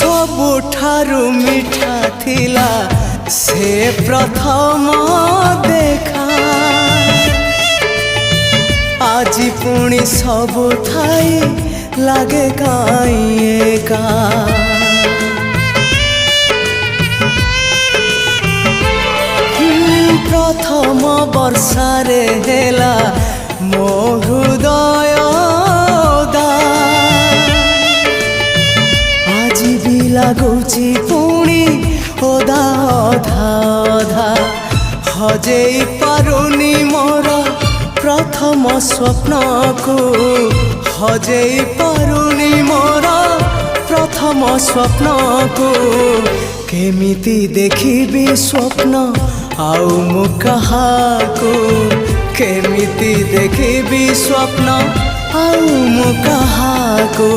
सबुठारु मिठा थिला से प्रथम देखा आज पुणी सबु थाई लागे काई एका प्रथम वर्षारे हेला मो हृदय आज भी लगुची पुणी ओदा अधा अधा हजेई पारुनी मोर प्रथम स्वप्न को हजेई पारुनी मोर प्रथम स्वप्न को केमिति देखिबी स्वप्न आउ मु कहाको केमिति देखिबी स्वप्न आउ मु कहाको।